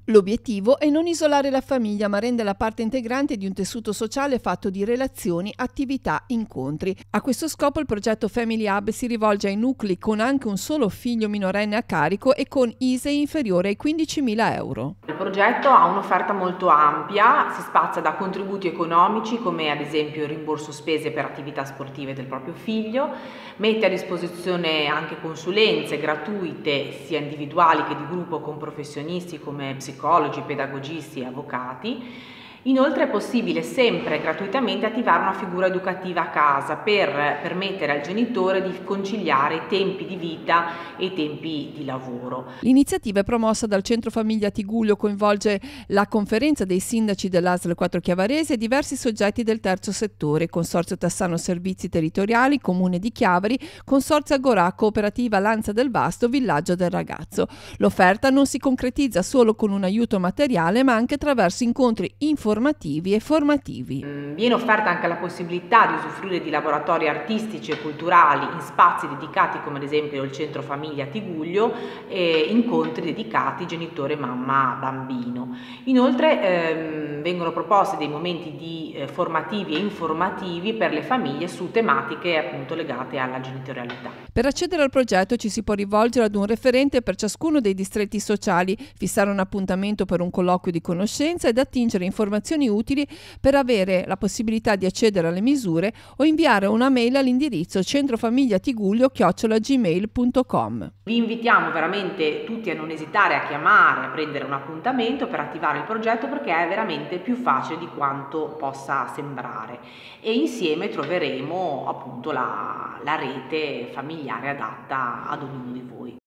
L'obiettivo è non isolare la famiglia, ma renderla parte integrante di un tessuto sociale fatto di relazioni, attività, incontri. A questo scopo il progetto Family Hub si rivolge ai nuclei con anche un solo figlio minorenne a carico e con ISEE inferiore ai 15.000 euro. Il progetto ha un'offerta molto ampia, si spazia da contributi economici come ad esempio il rimborso spese per attività sportive del proprio figlio, mette a disposizione anche consulenze gratuite sia individuali che di gruppo con professionisti come psicologi, pedagogisti e avvocati. Inoltre è possibile sempre gratuitamente attivare una figura educativa a casa per permettere al genitore di conciliare i tempi di vita e i tempi di lavoro. L'iniziativa è promossa dal Centro Famiglia Tigullio, coinvolge la conferenza dei sindaci dell'ASL 4 Chiavarese e diversi soggetti del terzo settore, Consorzio Tassano Servizi Territoriali, Comune di Chiavari, Consorzio Agorà, Cooperativa Lanza del Vasto, Villaggio del Ragazzo. L'offerta non si concretizza solo con un aiuto materiale, ma anche attraverso incontri informativi e formativi. Viene offerta anche la possibilità di usufruire di laboratori artistici e culturali in spazi dedicati come ad esempio il Centro Famiglia Tigullio e incontri dedicati genitore, mamma, bambino. Inoltre vengono proposti dei momenti formativi e informativi per le famiglie su tematiche appunto legate alla genitorialità. Per accedere al progetto ci si può rivolgere ad un referente per ciascuno dei distretti sociali, fissare un appuntamento per un colloquio di conoscenza ed attingere informazioni utili per avere la possibilità di accedere alle misure o inviare una mail all'indirizzo centrofamiliatigullio@gmail.com. Vi invitiamo veramente tutti a non esitare a chiamare, a prendere un appuntamento per attivare il progetto perché è veramente più facile di quanto possa sembrare e insieme troveremo appunto la rete familiare adatta ad ognuno di voi.